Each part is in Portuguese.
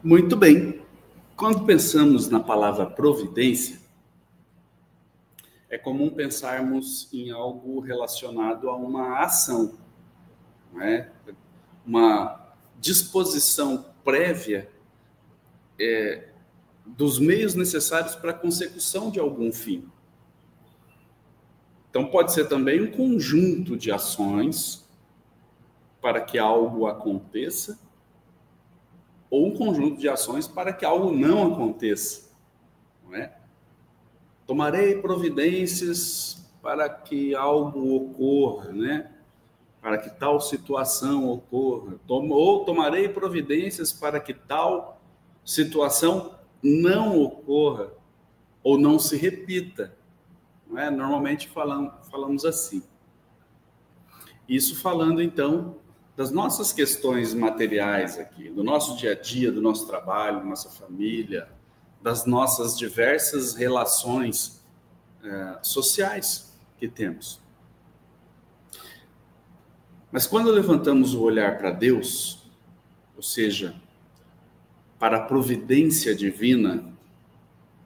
Muito bem. Quando pensamos na palavra providência, é comum pensarmos em algo relacionado a uma ação, não é? Uma disposição prévia dos meios necessários para a consecução de algum fim. Então, pode ser também um conjunto de ações para que algo aconteça, ou um conjunto de ações para que algo não aconteça, não é? Tomarei providências para que algo ocorra, né? Para que tal situação ocorra. Ou tomarei providências para que tal situação não ocorra ou não se repita, não é? Normalmente falamos assim. Isso falando, então, das nossas questões materiais aqui, do nosso dia a dia, do nosso trabalho, da nossa família, das nossas diversas relações sociais que temos. Mas quando levantamos o olhar para Deus, ou seja, para a providência divina,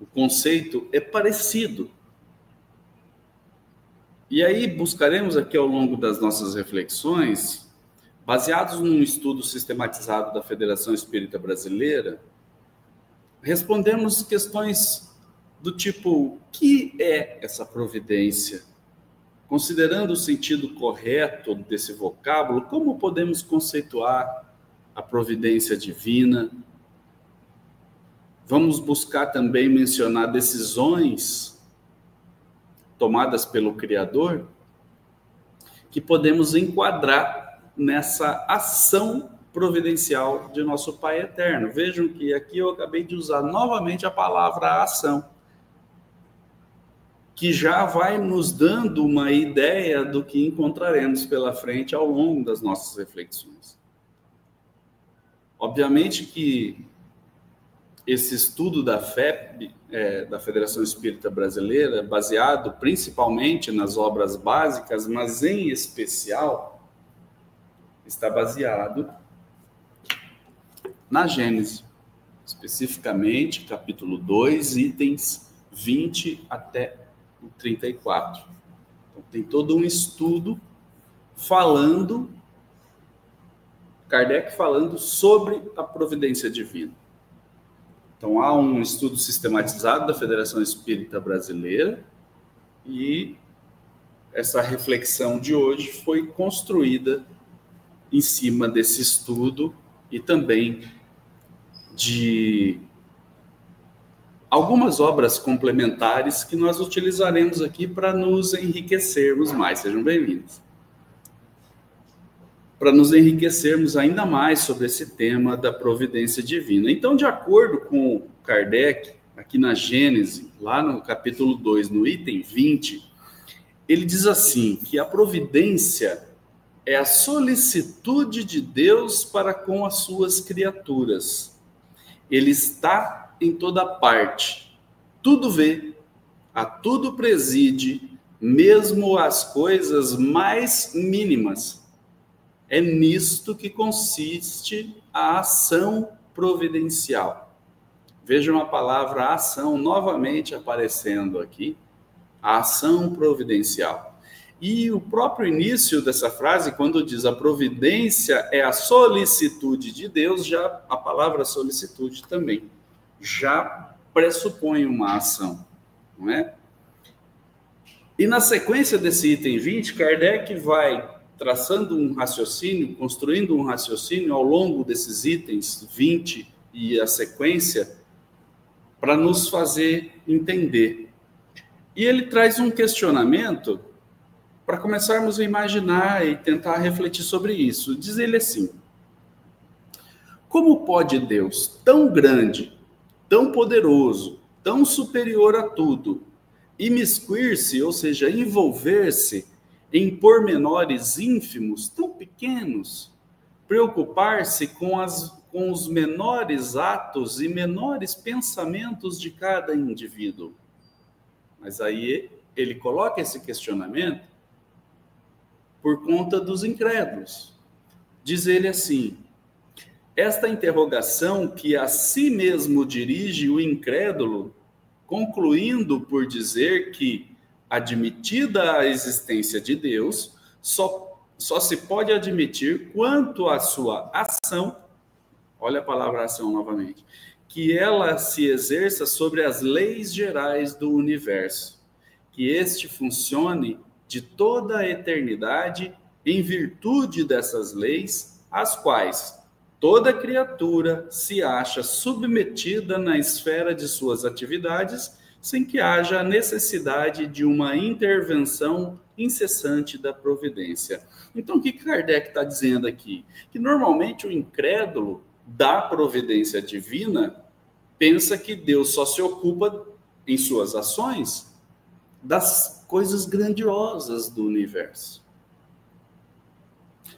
o conceito é parecido. E aí buscaremos aqui ao longo das nossas reflexões, baseados num estudo sistematizado da Federação Espírita Brasileira, respondemos questões do tipo: o que é essa providência? Considerando o sentido correto desse vocábulo, como podemos conceituar a providência divina? Vamos buscar também mencionar decisões tomadas pelo Criador que podemos enquadrar nessa ação providencial de nosso Pai Eterno. Vejam que aqui eu acabei de usar novamente a palavra ação, que já vai nos dando uma ideia do que encontraremos pela frente ao longo das nossas reflexões. Obviamente que esse estudo da FEB, da Federação Espírita Brasileira, baseado principalmente nas obras básicas, mas em especial, está baseado na Gênesis, especificamente capítulo 2, itens 20 até o 34. Então, tem todo um estudo Kardec falando sobre a providência divina. Então, há um estudo sistematizado da Federação Espírita Brasileira e essa reflexão de hoje foi construída em cima desse estudo e também de algumas obras complementares que nós utilizaremos aqui para nos enriquecermos mais. Sejam bem-vindos. Para nos enriquecermos ainda mais sobre esse tema da providência divina. Então, de acordo com Kardec, aqui na Gênesis, lá no capítulo 2, no item 20, ele diz assim, que a providência é a solicitude de Deus para com as suas criaturas. Ele está em toda parte, tudo vê, a tudo preside, mesmo as coisas mais mínimas. É nisto que consiste a ação providencial. Vejam a palavra ação novamente aparecendo aqui, a ação providencial. E o próprio início dessa frase, quando diz a providência é a solicitude de Deus, já a palavra solicitude também já pressupõe uma ação, não é? E na sequência desse item 20, Kardec vai traçando um raciocínio, construindo um raciocínio ao longo desses itens 20 e a sequência, para nos fazer entender. E ele traz um questionamento para começarmos a imaginar e tentar refletir sobre isso. Diz ele assim: como pode Deus, tão grande, tão poderoso, tão superior a tudo, imiscuir-se, ou seja, envolver-se em pormenores ínfimos, tão pequenos, preocupar-se com os menores atos e menores pensamentos de cada indivíduo? Mas aí ele coloca esse questionamento por conta dos incrédulos. Diz ele assim: esta interrogação que a si mesmo dirige o incrédulo, concluindo por dizer que, admitida a existência de Deus, só se pode admitir quanto à sua ação, olha a palavra ação novamente, que ela se exerça sobre as leis gerais do universo, que este funcione de toda a eternidade em virtude dessas leis, às quais toda criatura se acha submetida na esfera de suas atividades, sem que haja necessidade de uma intervenção incessante da providência. Então, o que Kardec está dizendo aqui? Que normalmente o incrédulo da providência divina pensa que Deus só se ocupa em suas ações das coisas grandiosas do universo.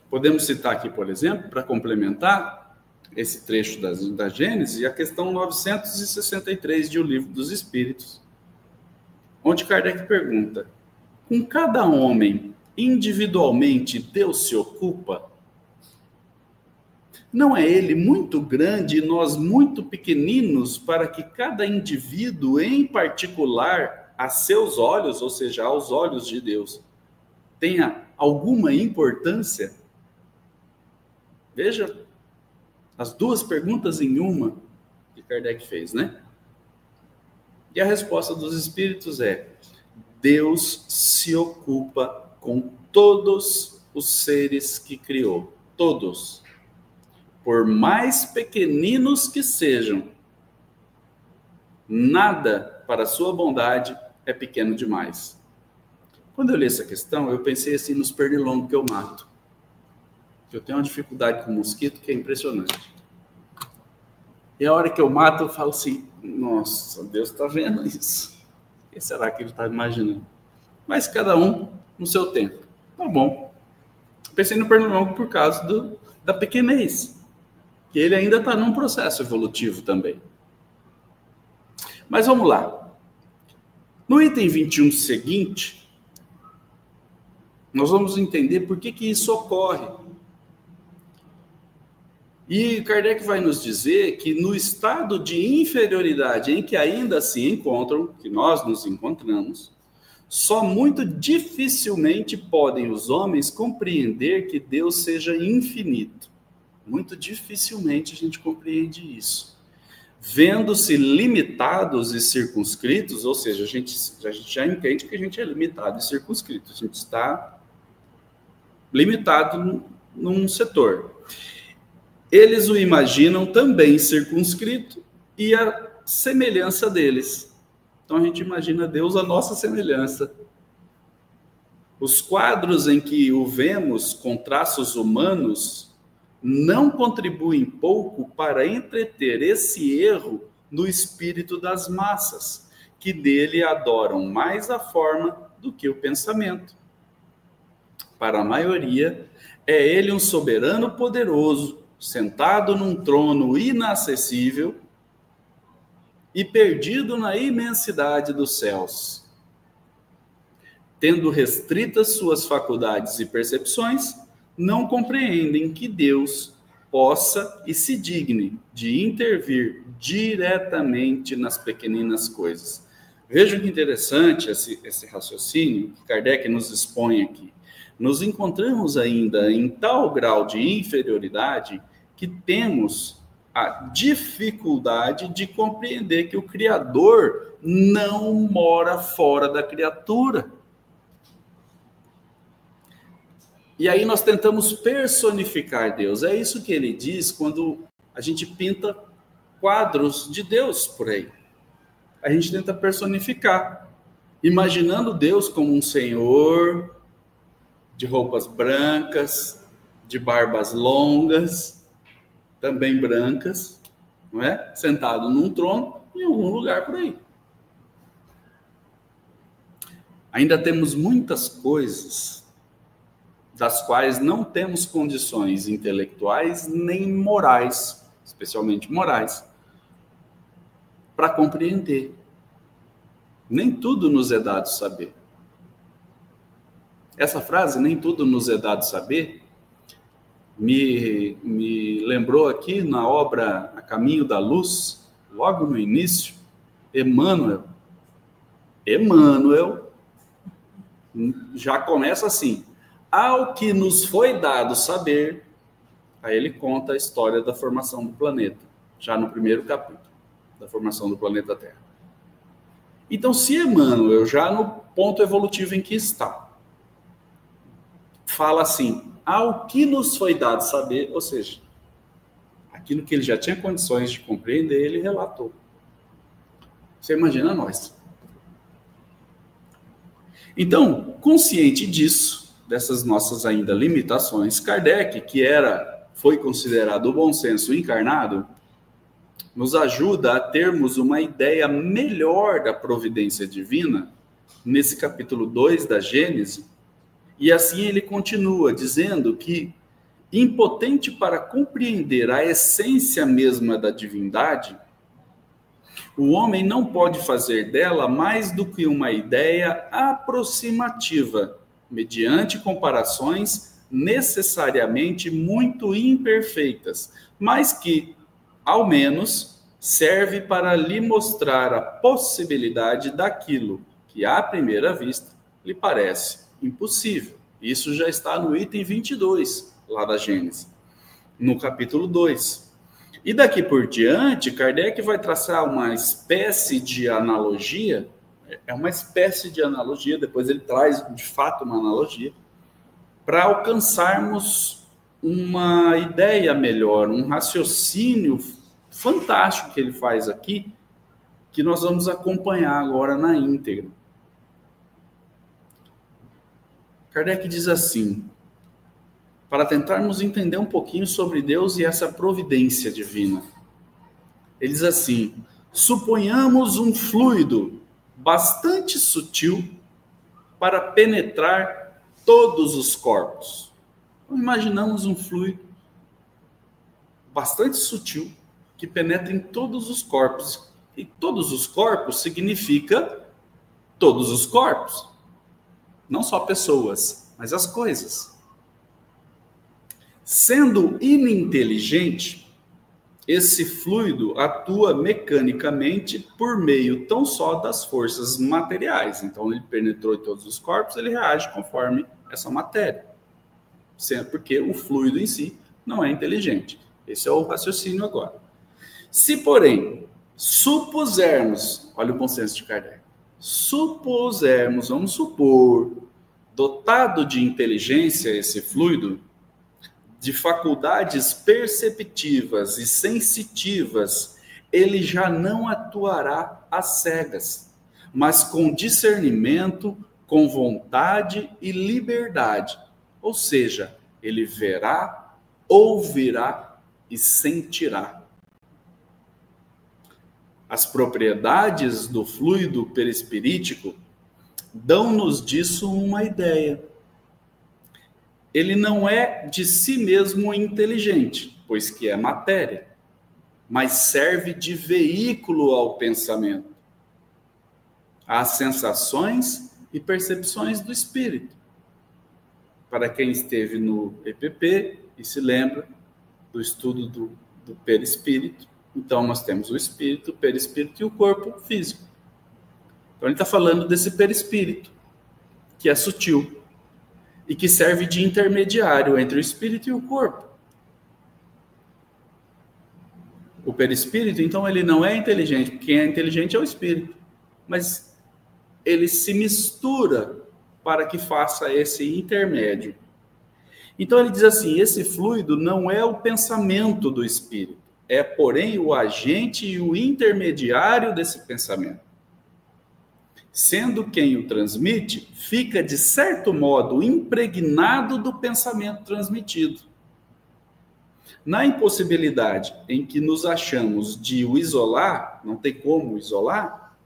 Podemos citar aqui, por exemplo, para complementar esse trecho da Gênesis, a questão 963 de O Livro dos Espíritos, onde Kardec pergunta: com cada homem individualmente Deus se ocupa? Não é ele muito grande e nós muito pequeninos para que cada indivíduo em particular, a seus olhos, ou seja, aos olhos de Deus, tenha alguma importância? Veja as duas perguntas em uma que Kardec fez, né? E a resposta dos espíritos é: Deus se ocupa com todos os seres que criou, todos. Por mais pequeninos que sejam, nada para sua bondade é pequeno demais. Quando eu li essa questão, eu pensei assim nos pernilongos que eu mato. Eu tenho uma dificuldade com mosquito que é impressionante. E a hora que eu mato, eu falo assim: nossa, Deus está vendo isso. O que será que ele está imaginando? Mas cada um no seu tempo. Tá bom. Pensei no pernilongo por causa da pequenez. Que ele ainda está num processo evolutivo também. Mas vamos lá. No item 21 seguinte, nós vamos entender por que isso ocorre. E Kardec vai nos dizer que no estado de inferioridade em que ainda se encontram, que nós nos encontramos, só muito dificilmente podem os homens compreender que Deus seja infinito. Muito dificilmente a gente compreende isso. Vendo-se limitados e circunscritos, ou seja, a gente já entende que a gente é limitado e circunscrito. A gente está limitado num setor. Eles o imaginam também circunscrito e a semelhança deles. Então a gente imagina Deus à nossa semelhança. Os quadros em que o vemos com traços humanos não contribuem pouco para entreter esse erro no espírito das massas, que dele adoram mais a forma do que o pensamento. Para a maioria, é ele um soberano poderoso, sentado num trono inacessível e perdido na imensidade dos céus. Tendo restritas suas faculdades e percepções, não compreendem que Deus possa e se digne de intervir diretamente nas pequeninas coisas. Vejam que interessante esse raciocínio que Kardec nos expõe aqui. Nos encontramos ainda em tal grau de inferioridade que temos a dificuldade de compreender que o Criador não mora fora da criatura. E aí nós tentamos personificar Deus. É isso que ele diz quando a gente pinta quadros de Deus por aí. A gente tenta personificar, imaginando Deus como um senhor de roupas brancas, de barbas longas, também brancas, não é? Sentado num trono em algum lugar por aí. Ainda temos muitas coisas das quais não temos condições intelectuais nem morais, especialmente morais, para compreender. Nem tudo nos é dado saber. Essa frase, nem tudo nos é dado saber, me lembrou aqui na obra A Caminho da Luz, logo no início, Emmanuel já começa assim: ao que nos foi dado saber. Aí ele conta a história da formação do planeta, já no primeiro capítulo, da formação do planeta Terra. Então, se Emmanuel, já no ponto evolutivo em que está, fala assim, ao que nos foi dado saber, ou seja, aquilo que ele já tinha condições de compreender, ele relatou. Você imagina nós. Então, consciente disso, dessas nossas ainda limitações, Kardec, que foi considerado o bom senso encarnado, nos ajuda a termos uma ideia melhor da providência divina, nesse capítulo 2 da Gênese, e assim ele continua dizendo que, impotente para compreender a essência mesma da divindade, o homem não pode fazer dela mais do que uma ideia aproximativa, mediante comparações necessariamente muito imperfeitas, mas que, ao menos, serve para lhe mostrar a possibilidade daquilo que, à primeira vista, lhe parece impossível. Isso já está no item 22, lá da Gênesis, no capítulo 2. E daqui por diante, Kardec vai traçar uma espécie de analogia, depois ele traz de fato uma analogia, para alcançarmos uma ideia melhor, um raciocínio fantástico que ele faz aqui, que nós vamos acompanhar agora na íntegra. Kardec diz assim, para tentarmos entender um pouquinho sobre Deus e essa providência divina. Ele diz assim, suponhamos um fluido bastante sutil para penetrar todos os corpos. Então, imaginamos um fluido bastante sutil que penetra em todos os corpos. E todos os corpos significa todos os corpos. Não só pessoas, mas as coisas. Sendo ininteligente, esse fluido atua mecanicamente por meio tão só das forças materiais. Então, ele penetrou em todos os corpos, ele reage conforme essa matéria. Porque o fluido em si não é inteligente. Esse é o raciocínio agora. Se, porém, supusermos, olha o bom senso de Kardec, vamos supor, dotado de inteligência esse fluido, de faculdades perceptivas e sensitivas, ele já não atuará às cegas, mas com discernimento, com vontade e liberdade. Ou seja, ele verá, ouvirá e sentirá. As propriedades do fluido perispirítico dão-nos disso uma ideia. Ele não é de si mesmo inteligente, pois que é matéria, mas serve de veículo ao pensamento, às sensações e percepções do espírito. Para quem esteve no EPP e se lembra do estudo do perispírito, então nós temos o espírito, o perispírito e o corpo físico. Então ele está falando desse perispírito, que é sutil, e que serve de intermediário entre o espírito e o corpo. O perispírito, então, ele não é inteligente. Quem é inteligente é o espírito. Mas ele se mistura para que faça esse intermédio. Então ele diz assim, esse fluido não é o pensamento do espírito. É, porém, o agente e o intermediário desse pensamento. Sendo quem o transmite, fica, de certo modo, impregnado do pensamento transmitido. Na impossibilidade em que nos achamos de o isolar, não tem como isolar,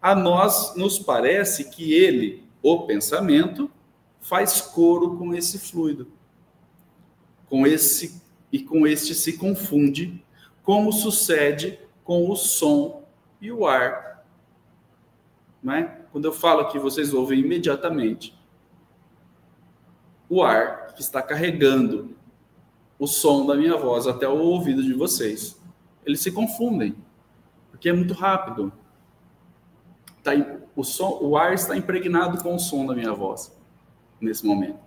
a nós nos parece que ele, o pensamento, faz coro com esse fluido. Com este se confunde, como sucede com o som e o ar. Não é? Quando eu falo aqui, vocês ouvem imediatamente o ar que está carregando o som da minha voz até o ouvido de vocês. Eles se confundem, porque é muito rápido. O ar está impregnado com o som da minha voz, nesse momento.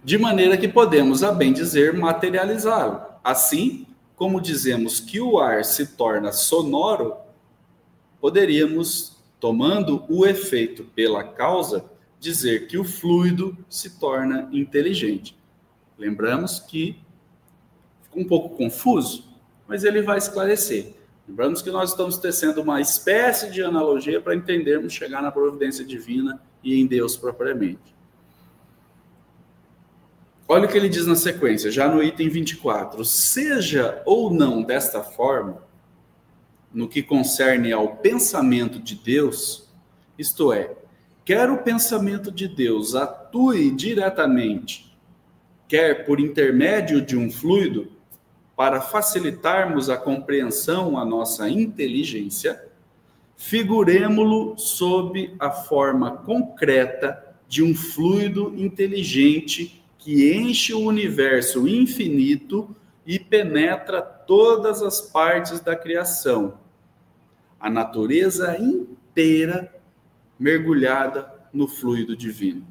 De maneira que podemos, a bem dizer, materializá-lo. Assim, como dizemos que o ar se torna sonoro, poderíamos, tomando o efeito pela causa, dizer que o fluido se torna inteligente. Lembramos que ficou um pouco confuso, mas ele vai esclarecer. Lembramos que nós estamos tecendo uma espécie de analogia para entendermos chegar na providência divina e em Deus propriamente. Olha o que ele diz na sequência, já no item 24. Seja ou não desta forma, no que concerne ao pensamento de Deus, isto é, quer o pensamento de Deus atue diretamente, quer por intermédio de um fluido, para facilitarmos a compreensão à nossa inteligência, figuremo-lo sob a forma concreta de um fluido inteligente que enche o universo infinito e penetra todas as partes da criação, a natureza inteira mergulhada no fluido divino.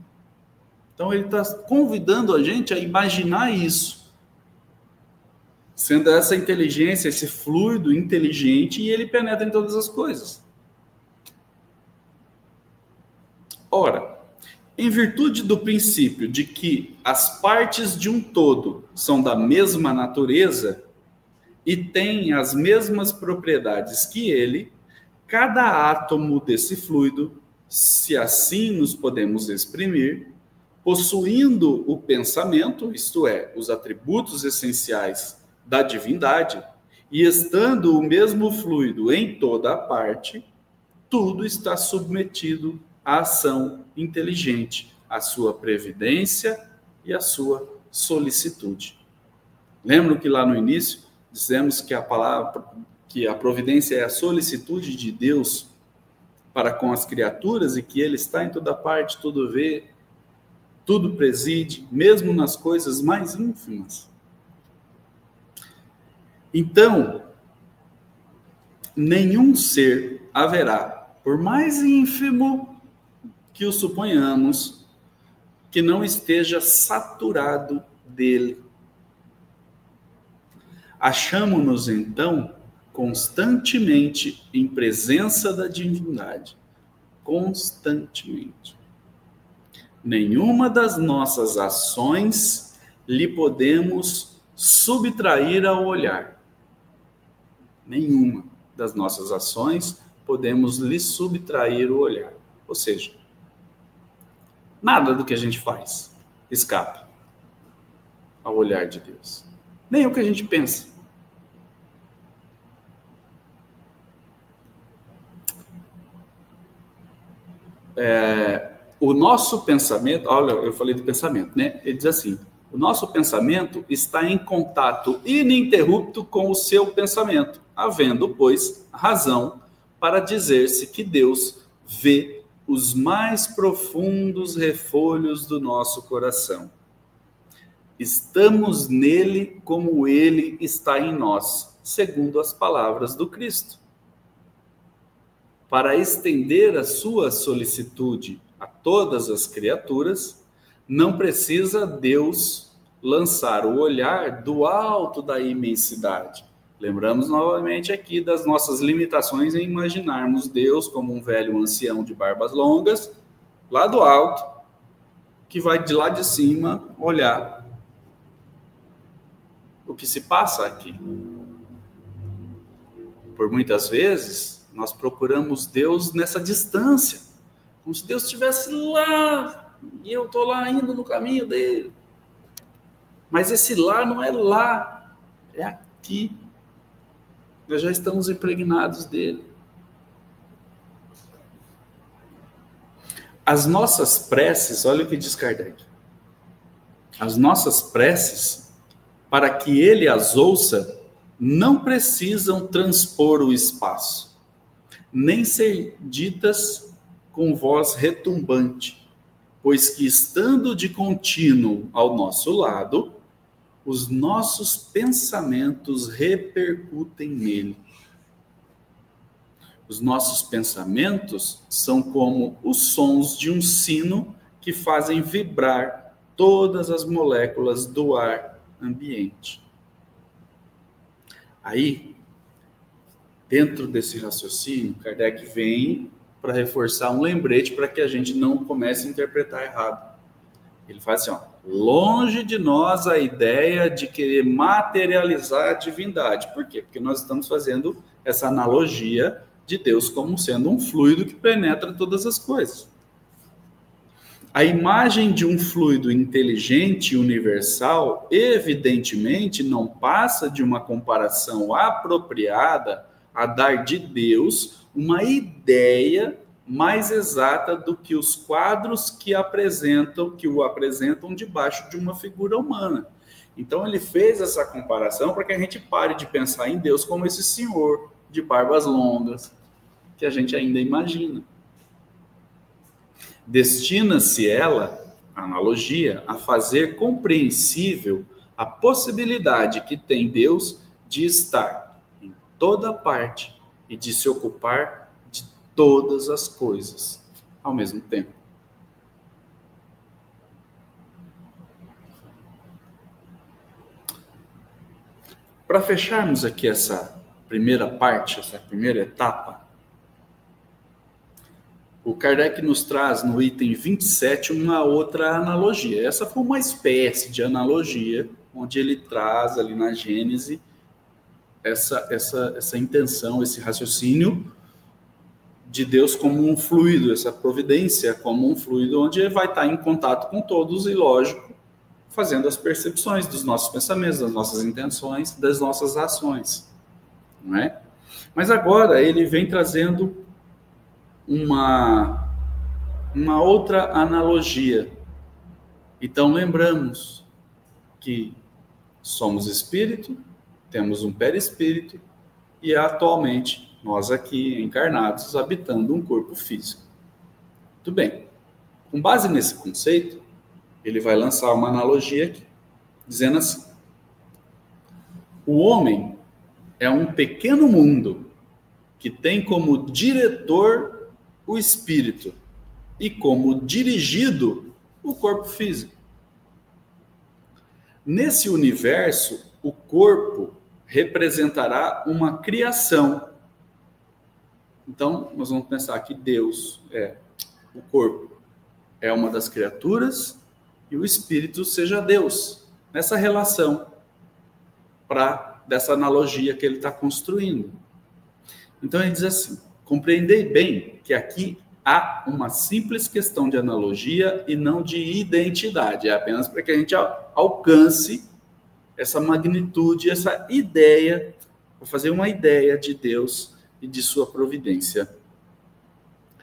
Então ele está convidando a gente a imaginar isso, sendo essa inteligência, esse fluido inteligente, e ele penetra em todas as coisas. Ora, em virtude do princípio de que as partes de um todo são da mesma natureza e têm as mesmas propriedades que ele, cada átomo desse fluido, se assim nos podemos exprimir, possuindo o pensamento, isto é, os atributos essenciais da divindade, e estando o mesmo fluido em toda a parte, tudo está submetido à ação inteligente, à sua previdência e à sua solicitude. Lembram que lá no início dizemos que a providência é a solicitude de Deus para com as criaturas e que ele está em toda parte, tudo vê, tudo preside, mesmo nas coisas mais ínfimas. Então, nenhum ser haverá, por mais ínfimo que o suponhamos, que não esteja saturado dele. Achamo-nos, então, constantemente em presença da divindade. Constantemente. Nenhuma das nossas ações lhe podemos subtrair ao olhar. Nenhuma das nossas ações podemos lhe subtrair o olhar. Ou seja, nada do que a gente faz escapa ao olhar de Deus. Nem o que a gente pensa. O nosso pensamento, olha, eu falei do pensamento, né? Ele diz assim, o nosso pensamento está em contato ininterrupto com o seu pensamento, havendo, pois, razão para dizer-se que Deus vê os mais profundos refolhos do nosso coração. Estamos nele como ele está em nós, segundo as palavras do Cristo. Para estender a sua solicitude a todas as criaturas, não precisa Deus lançar o olhar do alto da imensidade. Lembramos novamente aqui das nossas limitações em imaginarmos Deus como um velho ancião de barbas longas, lá do alto, que vai de lá de cima olhar o que se passa aqui. Por muitas vezes, nós procuramos Deus nessa distância, como se Deus estivesse lá, e eu estou lá indo no caminho dele. Mas esse lá não é lá, é aqui. Nós já estamos impregnados dele. As nossas preces, olha o que diz Kardec. As nossas preces, para que ele as ouça, não precisam transpor o espaço, nem ser ditas com voz retumbante, pois que estando de contínuo ao nosso lado, os nossos pensamentos repercutem nele. Os nossos pensamentos são como os sons de um sino que fazem vibrar todas as moléculas do ar ambiente. Aí, dentro desse raciocínio, Kardec vem para reforçar um lembrete para que a gente não comece a interpretar errado. Ele faz assim, ó, longe de nós a ideia de querer materializar a divindade. Por quê? Porque nós estamos fazendo essa analogia de Deus como sendo um fluido que penetra todas as coisas. A imagem de um fluido inteligente e universal, evidentemente, não passa de uma comparação apropriada a dar de Deus uma ideia mais exata do que os quadros que o apresentam debaixo de uma figura humana. Então ele fez essa comparação para que a gente pare de pensar em Deus como esse senhor de barbas longas que a gente ainda imagina. Destina-se ela, a analogia, a fazer compreensível a possibilidade que tem Deus de estar em toda parte e de se ocupar de todas as coisas ao mesmo tempo. Para fecharmos aqui essa primeira parte, essa primeira etapa, o Kardec nos traz no item 27 uma outra analogia. Essa foi uma espécie de analogia, onde ele traz ali na Gênese essa intenção, esse raciocínio de Deus como um fluido, essa providência como um fluido, onde ele vai estar em contato com todos e, lógico, fazendo as percepções dos nossos pensamentos, das nossas intenções, das nossas ações, não é? Mas agora ele vem trazendo uma outra analogia. Então lembramos que somos espírito, temos um perispírito e atualmente nós aqui encarnados habitando um corpo físico. Muito bem. Com base nesse conceito, ele vai lançar uma analogia aqui, dizendo assim: o homem é um pequeno mundo que tem como diretor o espírito e como dirigido o corpo físico. Nesse universo, o corpo representará uma criação. Então, nós vamos pensar que Deus o corpo é uma das criaturas e o espírito seja Deus, nessa relação, dessa analogia que ele está construindo. Então ele diz assim: compreendei bem que aqui há uma simples questão de analogia e não de identidade. É apenas para que a gente alcance essa magnitude, essa ideia, para fazer uma ideia de Deus e de sua providência.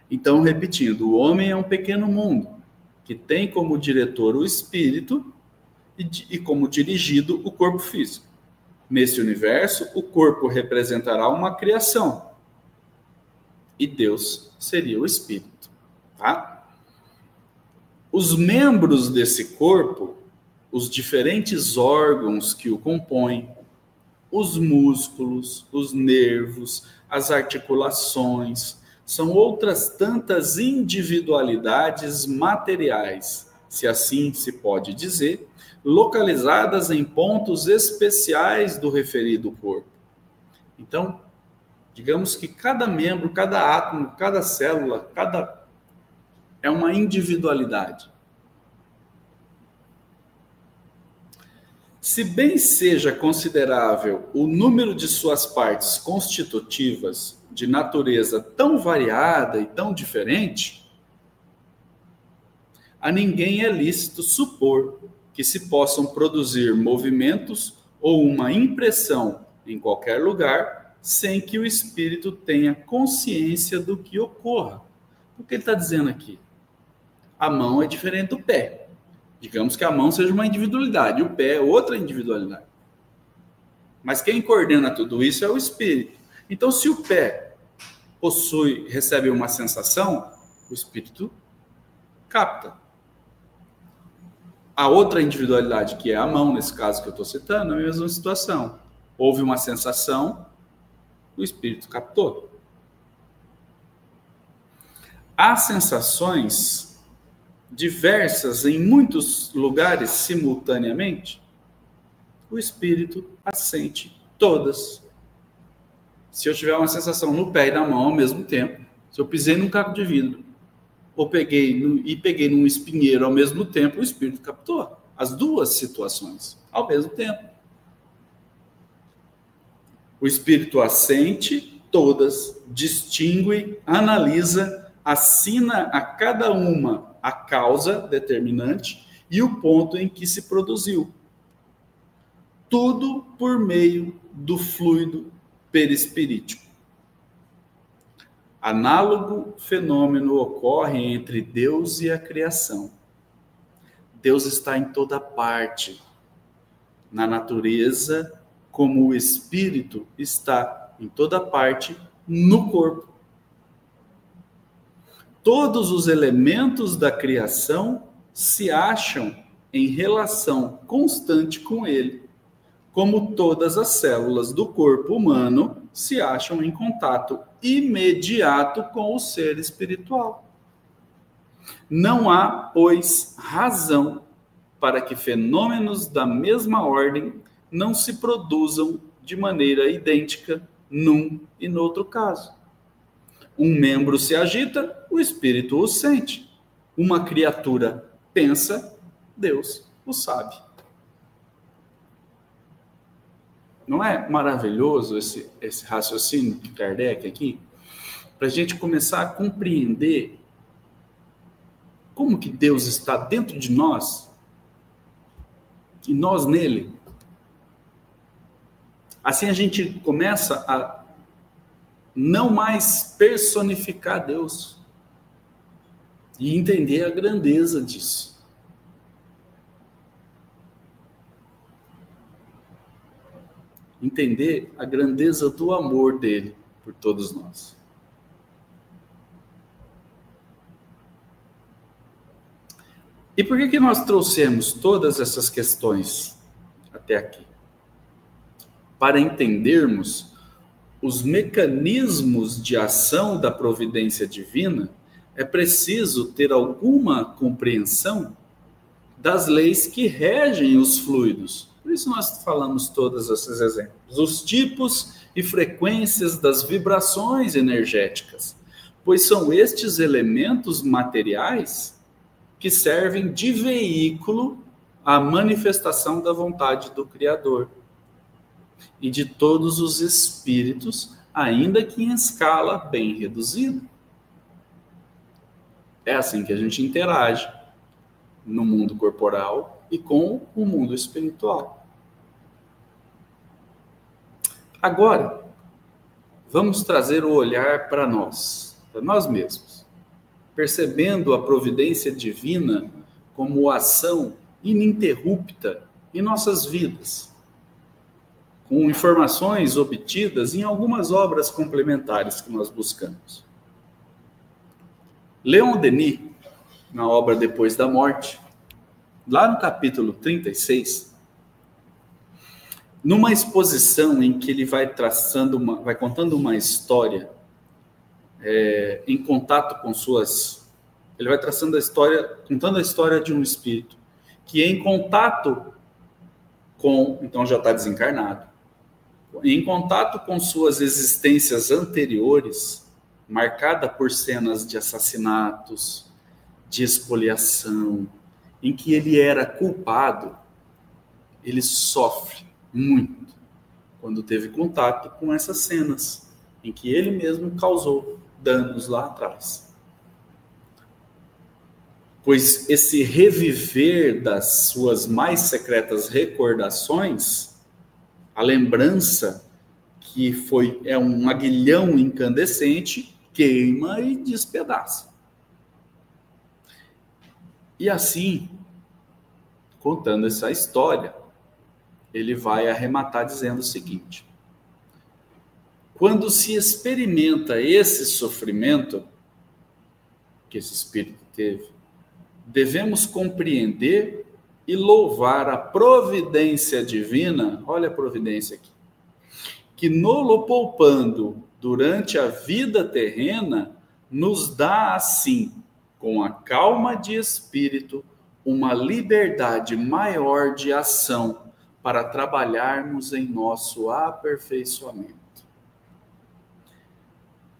Então, repetindo, o homem é um pequeno mundo que tem como diretor o espírito e como dirigido o corpo físico. Nesse universo, o corpo representará uma criação e Deus seria o espírito, tá? Os membros desse corpo, os diferentes órgãos que o compõem, os músculos, os nervos, as articulações, são outras tantas individualidades materiais, se assim se pode dizer, localizadas em pontos especiais do referido corpo. Então, digamos que cada membro, cada átomo, cada célula, é uma individualidade. Se bem seja considerável o número de suas partes constitutivas de natureza tão variada e tão diferente, a ninguém é lícito supor que se possam produzir movimentos ou uma impressão em qualquer lugar sem que o espírito tenha consciência do que ocorra. O que ele está dizendo aqui? A mão é diferente do pé. Digamos que a mão seja uma individualidade, o pé é outra individualidade. Mas quem coordena tudo isso é o espírito. Então, se o pé recebe uma sensação, o espírito capta. A outra individualidade, que é a mão, nesse caso que eu estou citando, é a mesma situação. Houve uma sensação, o espírito captou. Há sensações diversas em muitos lugares simultaneamente. O espírito as sente todas. Se eu tiver uma sensação no pé e na mão ao mesmo tempo, se eu pisei num caco de vidro, ou peguei num espinheiro ao mesmo tempo, o espírito captou as duas situações ao mesmo tempo. O espírito as sente todas, distingue, analisa, assina a cada uma a causa determinante e o ponto em que se produziu. Tudo por meio do fluido perispirítico. Análogo fenômeno ocorre entre Deus e a criação. Deus está em toda parte, na natureza, como o espírito está em toda parte no corpo. Todos os elementos da criação se acham em relação constante com ele, como todas as células do corpo humano se acham em contato imediato com o ser espiritual. Não há, pois, razão para que fenômenos da mesma ordem não se produzam de maneira idêntica num e no outro caso. Um membro se agita, o espírito o sente. Uma criatura pensa, Deus o sabe. Não é maravilhoso esse raciocínio de Kardec aqui? Para a gente começar a compreender como que Deus está dentro de nós e nós nele. Assim a gente começa a não mais personificar Deus e entender a grandeza disso. Entender a grandeza do amor dele por todos nós. E por que nós trouxemos todas essas questões até aqui? Para entendermos os mecanismos de ação da providência divina, é preciso ter alguma compreensão das leis que regem os fluidos. Por isso nós falamos todos esses exemplos. Os tipos e frequências das vibrações energéticas, pois são estes elementos materiais que servem de veículo à manifestação da vontade do Criador e de todos os espíritos, ainda que em escala bem reduzida. É assim que a gente interage no mundo corporal e com o mundo espiritual. Agora, vamos trazer o olhar para nós mesmos, percebendo a providência divina como ação ininterrupta em nossas vidas, com informações obtidas em algumas obras complementares que nós buscamos. Leon Denis, na obra Depois da Morte, lá no capítulo 36, numa exposição em que ele vai contando uma história, em contato com ele vai traçando a história, contando a história de um espírito que em contato com, então já está desencarnado, em contato com suas existências anteriores, marcada por cenas de assassinatos, de expoliação, em que ele era culpado, ele sofre muito quando teve contato com essas cenas em que ele mesmo causou danos lá atrás. Pois esse reviver das suas mais secretas recordações, a lembrança que é um aguilhão incandescente, queima e despedaça. E assim, contando essa história, ele vai arrematar dizendo o seguinte: quando se experimenta esse sofrimento que esse espírito teve, devemos compreender e louvar a providência divina, olha a providência aqui, que nolo poupando durante a vida terrena, nos dá assim, com a calma de espírito, uma liberdade maior de ação para trabalharmos em nosso aperfeiçoamento.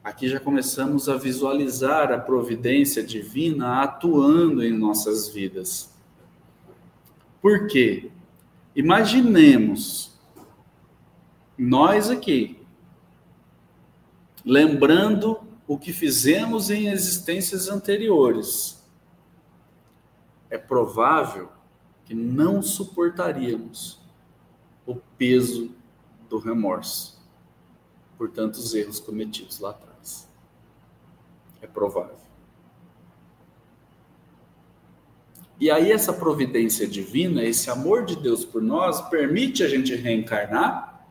Aqui já começamos a visualizar a providência divina atuando em nossas vidas. Por quê? Imaginemos nós aqui, lembrando o que fizemos em existências anteriores. É provável que não suportaríamos o peso do remorso por tantos erros cometidos lá atrás. É provável. E aí essa providência divina, esse amor de Deus por nós, permite a gente reencarnar,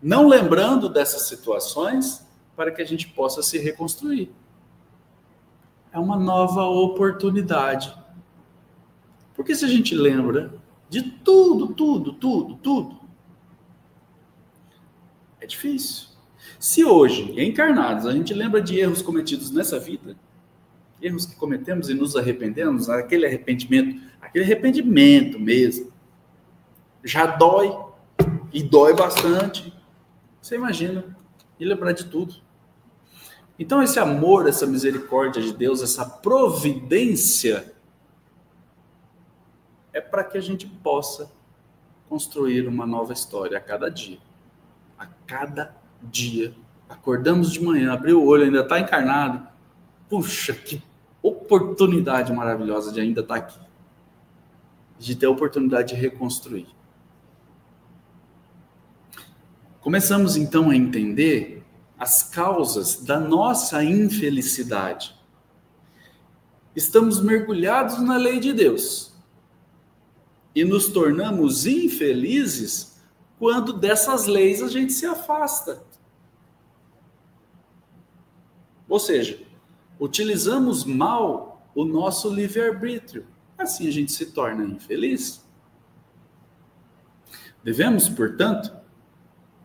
não lembrando dessas situações, para que a gente possa se reconstruir. É uma nova oportunidade. Porque se a gente lembra de tudo, é difícil. Se hoje, encarnados, a gente lembra de erros cometidos nessa vida, erros que cometemos e nos arrependemos, aquele arrependimento mesmo, já dói, e dói bastante. Você imagina, e lembrar de tudo. Então esse amor, essa misericórdia de Deus, essa providência, é para que a gente possa construir uma nova história a cada dia. A cada dia. Acordamos de manhã, abriu o olho, ainda está encarnado. Puxa, que oportunidade maravilhosa de ainda estar aqui. De ter a oportunidade de reconstruir. Começamos então a entender as causas da nossa infelicidade. Estamos mergulhados na lei de Deus. E nos tornamos infelizes quando dessas leis a gente se afasta. Ou seja, utilizamos mal o nosso livre-arbítrio. Assim a gente se torna infeliz. Devemos, portanto,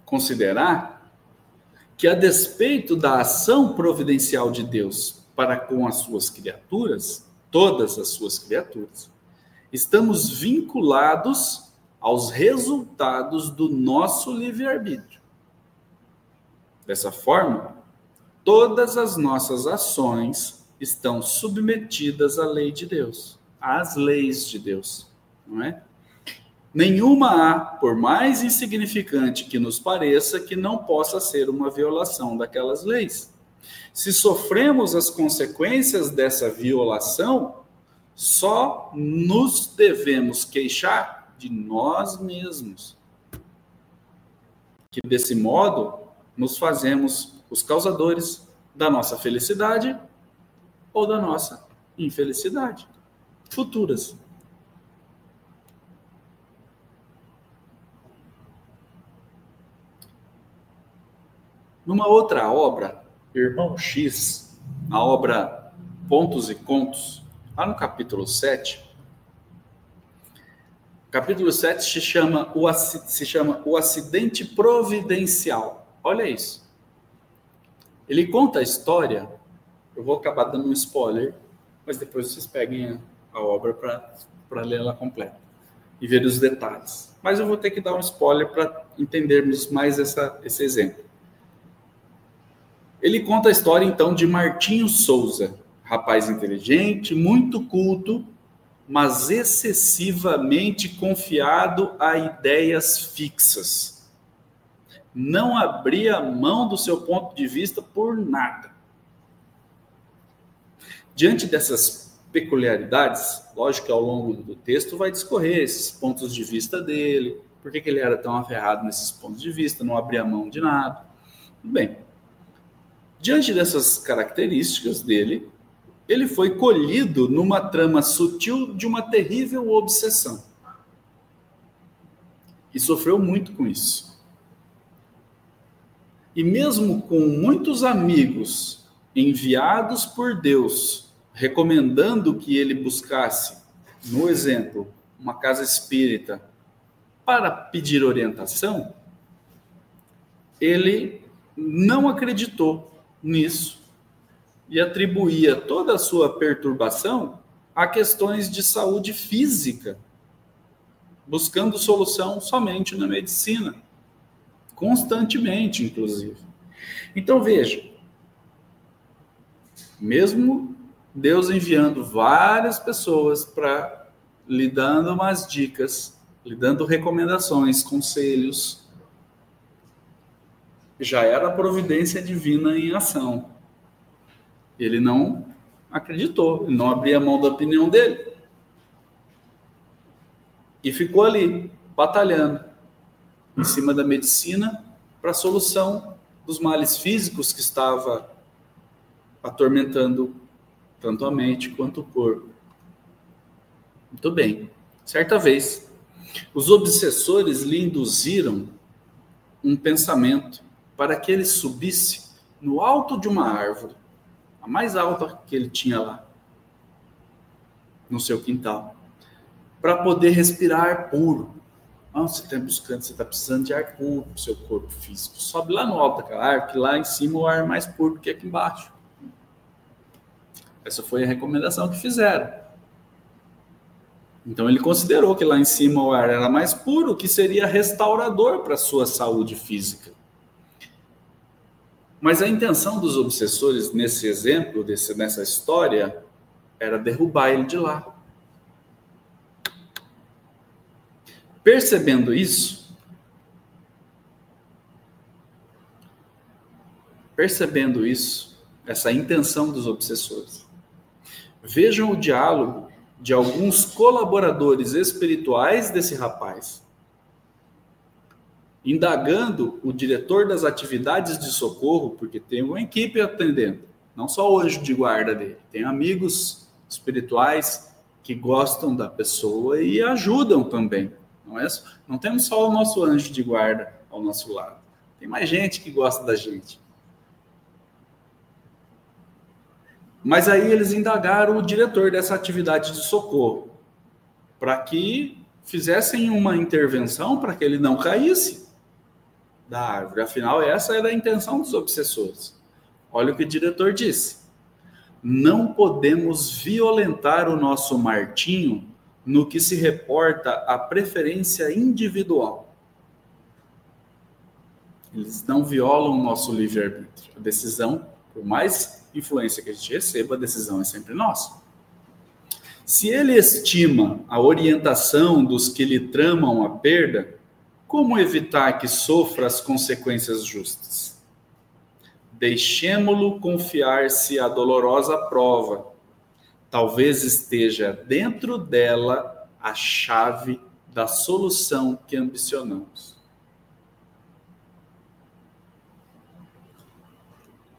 considerar que, a despeito da ação providencial de Deus para com as suas criaturas, todas as suas criaturas, estamos vinculados aos resultados do nosso livre-arbítrio. Dessa forma, todas as nossas ações estão submetidas à lei de Deus, às leis de Deus, não é? Nenhuma há, por mais insignificante que nos pareça, que não possa ser uma violação daquelas leis. Se sofremos as consequências dessa violação, só nos devemos queixar de nós mesmos. Que desse modo nos fazemos os causadores da nossa felicidade ou da nossa infelicidade futuras. Numa outra obra, Irmão X, a obra Pontos e Contos, lá no capítulo 7, capítulo 7 se chama O Acidente Providencial. Olha isso. Ele conta a história, eu vou acabar dando um spoiler, mas depois vocês peguem a obra para ler ela completa e ver os detalhes. Mas eu vou ter que dar um spoiler para entendermos mais esse exemplo. Ele conta a história, então, de Martinho Souza, rapaz inteligente, muito culto, mas excessivamente confiado a ideias fixas. Não abria mão do seu ponto de vista por nada. Diante dessas peculiaridades, lógico que ao longo do texto vai discorrer esses pontos de vista dele, por que ele era tão aferrado nesses pontos de vista, não abria mão de nada. Tudo bem. Diante dessas características dele, ele foi colhido numa trama sutil de uma terrível obsessão. E sofreu muito com isso. E mesmo com muitos amigos enviados por Deus, recomendando que ele buscasse, no exemplo, uma casa espírita para pedir orientação, ele não acreditou nisso e atribuía toda a sua perturbação a questões de saúde física, buscando solução somente na medicina, constantemente, inclusive. Então, veja, mesmo Deus enviando várias pessoas para lhe dando umas dicas, lhe dando recomendações, conselhos, já era a providência divina em ação. Ele não acreditou, ele não abria mão da opinião dele. E ficou ali, batalhando, em cima da medicina, para a solução dos males físicos que estava atormentando tanto a mente quanto o corpo. Muito bem. Certa vez, os obsessores lhe induziram um pensamento para que ele subisse no alto de uma árvore, a mais alta que ele tinha lá, no seu quintal, para poder respirar ar puro. Você está buscando, você está precisando de ar puro para o seu corpo físico. Sobe lá no alto daquela árvore, que lá em cima o ar é mais puro do que aqui embaixo. Essa foi a recomendação que fizeram. Então ele considerou que lá em cima o ar era mais puro, que seria restaurador para a sua saúde física. Mas a intenção dos obsessores nesse exemplo, nessa história, era derrubar ele de lá. Percebendo isso, essa intenção dos obsessores, vejam o diálogo de alguns colaboradores espirituais desse rapaz, indagando o diretor das atividades de socorro, porque tem uma equipe atendendo, não só o anjo de guarda dele, tem amigos espirituais que gostam da pessoa e ajudam também. Não temos só o nosso anjo de guarda ao nosso lado, tem mais gente que gosta da gente. Mas aí eles indagaram o diretor dessa atividade de socorro, para que fizessem uma intervenção para que ele não caísse da árvore. Afinal, essa era a intenção dos obsessores. Olha o que o diretor disse: não podemos violentar o nosso Martinho no que se reporta à preferência individual. Eles não violam o nosso livre-arbítrio. A decisão, por mais influência que a gente receba, a decisão é sempre nossa. Se ele estima a orientação dos que lhe tramam a perda, como evitar que sofra as consequências justas? Deixemo-lo confiar-se à dolorosa prova. Talvez esteja dentro dela a chave da solução que ambicionamos.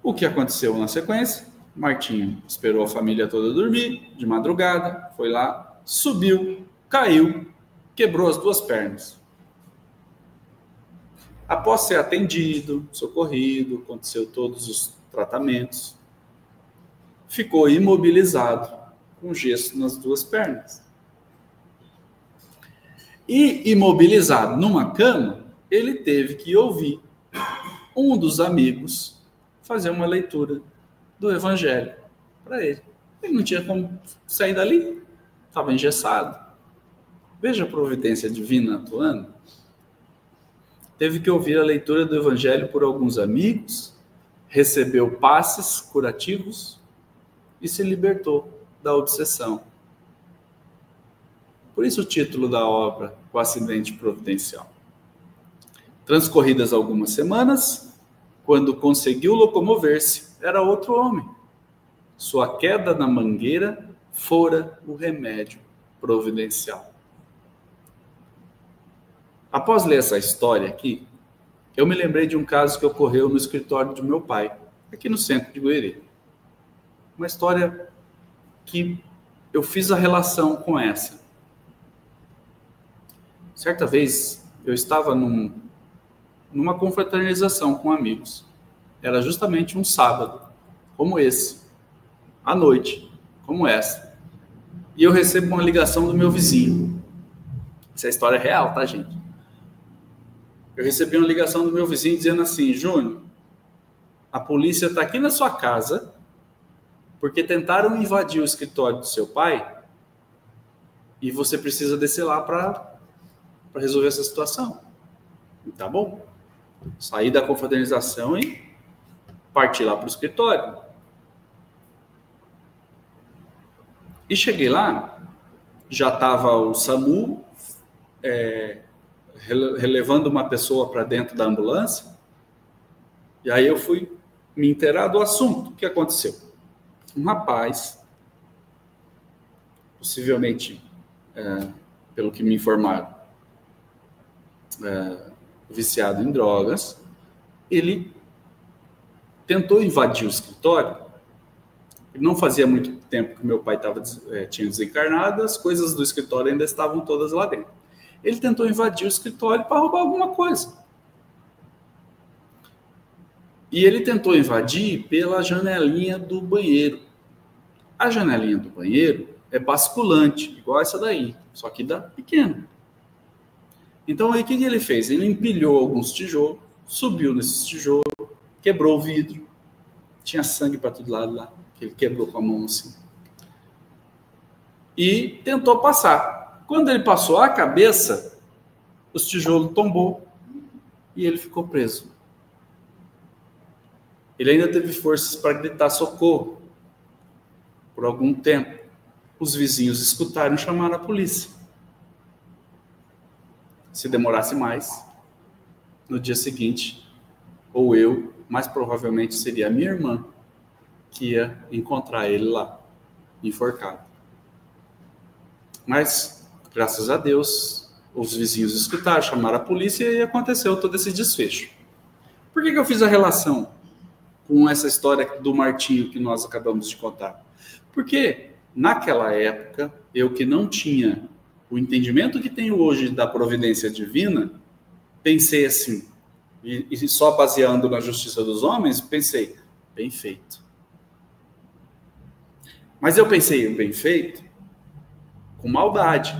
O que aconteceu na sequência? Martinho esperou a família toda dormir, de madrugada, foi lá, subiu, caiu, quebrou as duas pernas. Após ser atendido, socorrido, aconteceu todos os tratamentos, ficou imobilizado, com gesso nas duas pernas. E imobilizado numa cama, ele teve que ouvir um dos amigos fazer uma leitura do Evangelho para ele. Ele não tinha como sair dali, estava engessado. Veja a providência divina atuando. Teve que ouvir a leitura do Evangelho por alguns amigos, recebeu passes curativos e se libertou da obsessão. Por isso o título da obra, O Acidente Providencial. Transcorridas algumas semanas, quando conseguiu locomover-se, era outro homem. Sua queda na mangueira fora o remédio providencial. Após ler essa história aqui, eu me lembrei de um caso que ocorreu no escritório do meu pai, aqui no centro de Goieri. Uma história que eu fiz a relação com essa. Certa vez, eu estava numa confraternização com amigos. Era justamente um sábado, como esse, à noite, como essa. E eu recebo uma ligação do meu vizinho. Essa é a história real, tá, gente? Eu recebi uma ligação do meu vizinho dizendo assim: Júnior, a polícia está aqui na sua casa porque tentaram invadir o escritório do seu pai e você precisa descer lá para resolver essa situação. E tá bom. Saí da confraternização e parti lá para o escritório. E cheguei lá, já estava o SAMU relevando uma pessoa para dentro da ambulância. E aí eu fui me inteirar do assunto. O que aconteceu? Um rapaz, possivelmente, pelo que me informaram, viciado em drogas, ele tentou invadir o escritório. Não fazia muito tempo que meu pai tinha desencarnado, as coisas do escritório ainda estavam todas lá dentro. Ele tentou invadir o escritório para roubar alguma coisa. E ele tentou invadir pela janelinha do banheiro. A janelinha do banheiro é basculante, igual essa daí, só que dá pequena. Então aí o que ele fez? Ele empilhou alguns tijolos, subiu nesses tijolos, quebrou o vidro, tinha sangue para todo lado lá, que ele quebrou com a mão assim. E tentou passar. Quando ele passou a cabeça, os tijolos tombou e ele ficou preso. Ele ainda teve forças para gritar socorro por algum tempo. Os vizinhos escutaram e chamaram a polícia. Se demorasse mais, no dia seguinte, ou eu, mais provavelmente seria a minha irmã, que ia encontrar ele lá, enforcado. Mas, graças a Deus, os vizinhos escutaram, chamaram a polícia e aconteceu todo esse desfecho. Por que eu fiz a relação com essa história do Martinho que nós acabamos de contar? Porque, naquela época, eu que não tinha o entendimento que tenho hoje da providência divina, pensei assim, e só baseando na justiça dos homens, pensei, bem feito. Mas eu pensei em bem feito com maldade,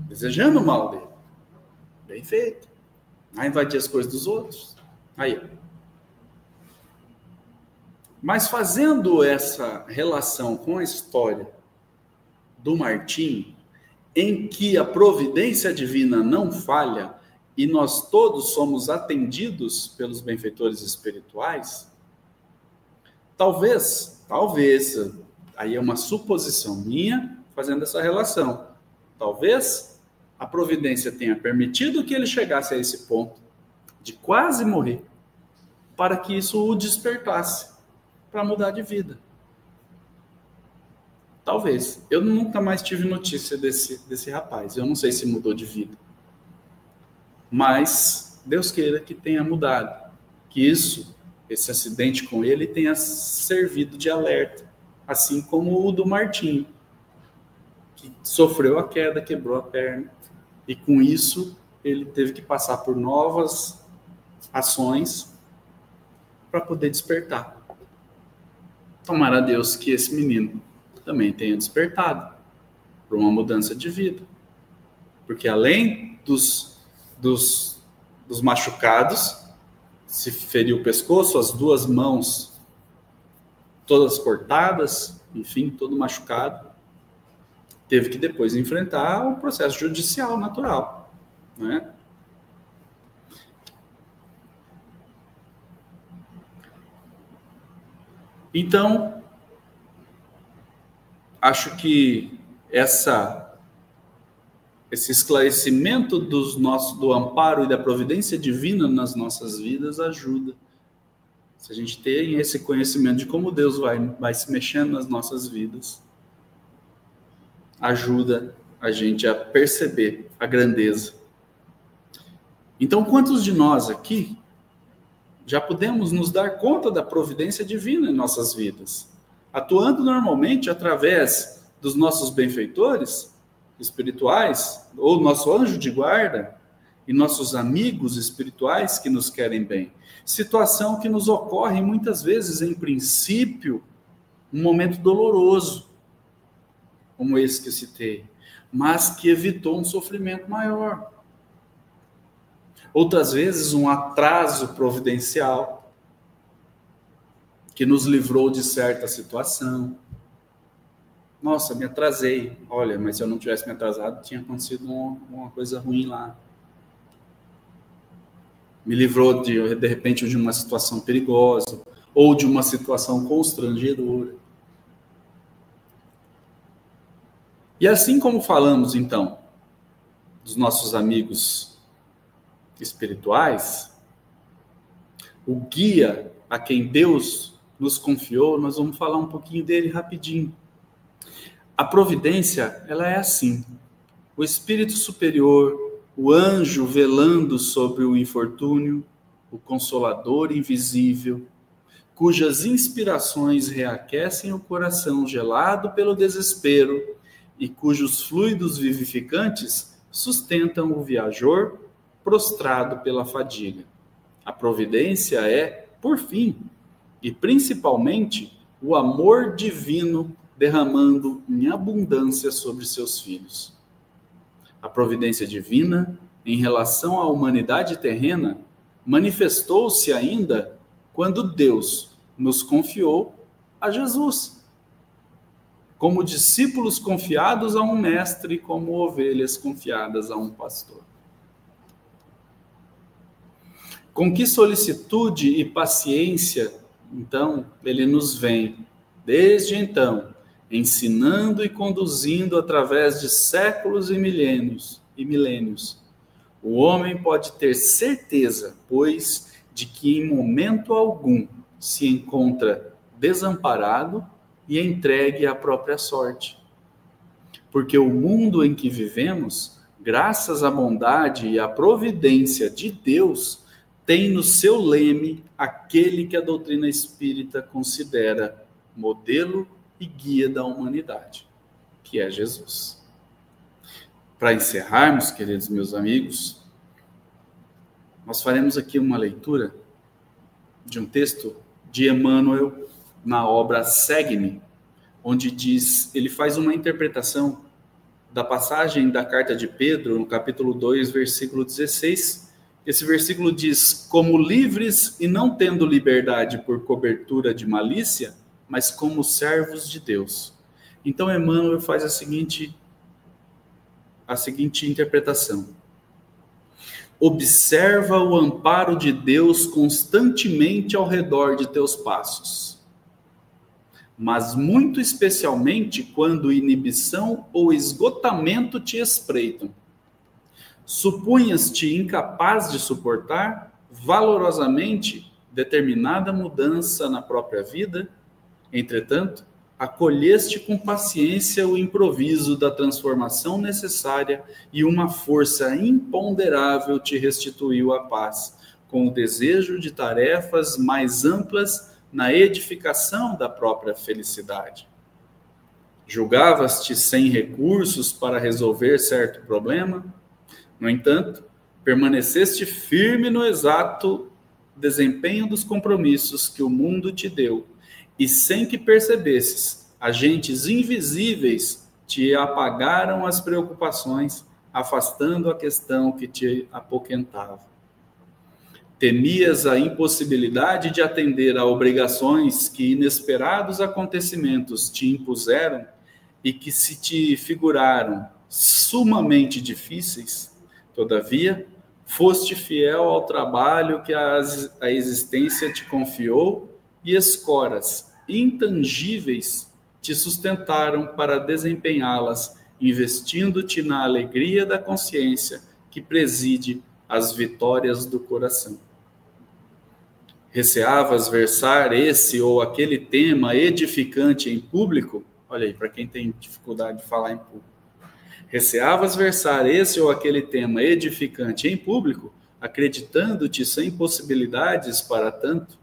desejando o mal dele. Bem feito. Vai invadir as coisas dos outros. Aí, ó. Mas fazendo essa relação com a história do Martim, em que a providência divina não falha e nós todos somos atendidos pelos benfeitores espirituais, talvez, aí é uma suposição minha fazendo essa relação, talvez a providência tenha permitido que ele chegasse a esse ponto de quase morrer, para que isso o despertasse para mudar de vida. Talvez. Eu nunca mais tive notícia desse rapaz. Eu não sei se mudou de vida. Mas Deus queira que tenha mudado. Que esse acidente com ele tenha servido de alerta. Assim como o do Martinho, que sofreu a queda, quebrou a perna. E com isso, ele teve que passar por novas ações para poder despertar. Tomara a Deus que esse menino também tenha despertado para uma mudança de vida. Porque além dos machucados, se feriu o pescoço, as duas mãos todas cortadas, enfim, todo machucado, teve que depois enfrentar o processo judicial natural, né? Então, acho que esse esclarecimento do amparo e da providência divina nas nossas vidas ajuda. Se a gente tem esse conhecimento de como Deus vai se mexendo nas nossas vidas, ajuda a gente a perceber a grandeza. Então, quantos de nós aqui já podemos nos dar conta da providência divina em nossas vidas, atuando normalmente através dos nossos benfeitores espirituais, ou nosso anjo de guarda, e nossos amigos espirituais que nos querem bem. Situação que nos ocorre muitas vezes, em princípio, um momento doloroso, como esse que eu citei. mas que evitou um sofrimento maior. Outras vezes, um atraso providencial, que nos livrou de certa situação. Nossa, me atrasei. Olha, mas se eu não tivesse me atrasado, tinha acontecido uma coisa ruim lá. Me livrou, de repente, de uma situação perigosa, ou de uma situação constrangedora. E assim como falamos, então, dos nossos amigos espirituais, o guia a quem Deus nos confiou, nós vamos falar um pouquinho dele rapidinho. A providência, ela é assim. O espírito superior, o anjo velando sobre o infortúnio, o consolador invisível, cujas inspirações reaquecem o coração gelado pelo desespero e cujos fluidos vivificantes sustentam o viajor prostrado pela fadiga. A providência é, por fim, e principalmente, o amor divino derramando em abundância sobre seus filhos. A providência divina, em relação à humanidade terrena, manifestou-se ainda quando Deus nos confiou a Jesus, como discípulos confiados a um mestre, como ovelhas confiadas a um pastor. Com que solicitude e paciência, então, ele nos vem, desde então, ensinando e conduzindo através de séculos e milênios. O homem pode ter certeza, pois, de que em momento algum se encontra desamparado e entregue à própria sorte. Porque o mundo em que vivemos, graças à bondade e à providência de Deus, tem no seu leme aquele que a doutrina espírita considera modelo e guia da humanidade, que é Jesus. Para encerrarmos, queridos meus amigos, nós faremos aqui uma leitura de um texto de Emmanuel na obra Segue-me, onde ele faz uma interpretação da passagem da carta de Pedro, no capítulo 2, versículo 16. Esse versículo diz: como livres e não tendo liberdade por cobertura de malícia, mas como servos de Deus. Então Emmanuel faz a seguinte interpretação: observa o amparo de Deus constantemente ao redor de teus passos, mas muito especialmente quando inibição ou esgotamento te espreitam. Supunhas-te incapaz de suportar valorosamente determinada mudança na própria vida. Entretanto, acolheste com paciência o improviso da transformação necessária e uma força imponderável te restituiu a paz, com o desejo de tarefas mais amplas na edificação da própria felicidade. Julgavas-te sem recursos para resolver certo problema? No entanto, permaneceste firme no exato desempenho dos compromissos que o mundo te deu, e sem que percebesses, agentes invisíveis te apagaram as preocupações, afastando a questão que te apoquentava. Temias a impossibilidade de atender a obrigações que inesperados acontecimentos te impuseram e que se te figuraram sumamente difíceis. Todavia, foste fiel ao trabalho que a existência te confiou e escoras intangíveis te sustentaram para desempenhá-las, investindo-te na alegria da consciência que preside as vitórias do coração. Receavas versar esse ou aquele tema edificante em público? Olha aí, para quem tem dificuldade de falar em público. Receavas versar esse ou aquele tema edificante em público, acreditando-te sem possibilidades para tanto?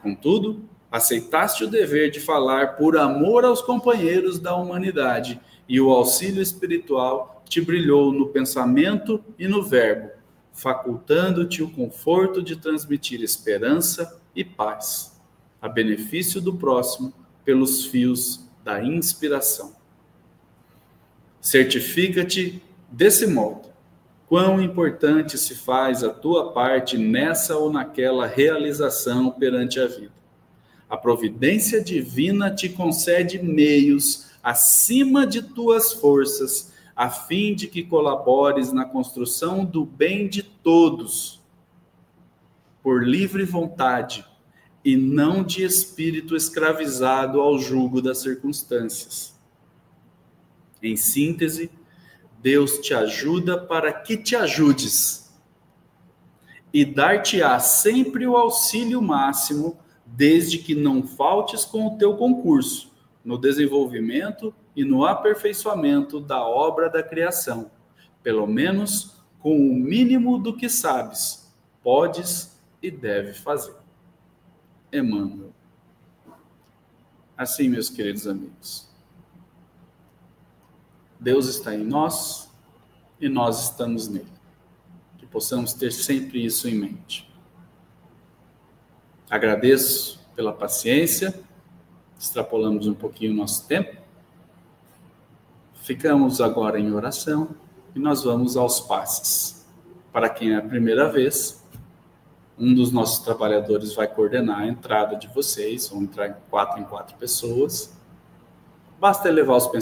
Contudo, aceitaste o dever de falar por amor aos companheiros da humanidade, e o auxílio espiritual te brilhou no pensamento e no verbo, facultando-te o conforto de transmitir esperança e paz, a benefício do próximo, pelos fios da inspiração. Certifica-te desse modo. Quão importante se faz a tua parte nessa ou naquela realização perante a vida. A providência divina te concede meios acima de tuas forças, a fim de que colabores na construção do bem de todos, por livre vontade, e não de espírito escravizado ao jugo das circunstâncias. Em síntese, Deus te ajuda para que te ajudes, e dar-te-á sempre o auxílio máximo, desde que não faltes com o teu concurso, no desenvolvimento e no aperfeiçoamento da obra da criação, pelo menos com o mínimo do que sabes, podes e deve fazer. Emmanuel. Assim, meus queridos amigos, Deus está em nós e nós estamos nele. Que possamos ter sempre isso em mente. Agradeço pela paciência, extrapolamos um pouquinho o nosso tempo. Ficamos agora em oração e nós vamos aos passes. Para quem é a primeira vez, um dos nossos trabalhadores vai coordenar a entrada de vocês, vão entrar em quatro pessoas. Basta elevar os pensamentos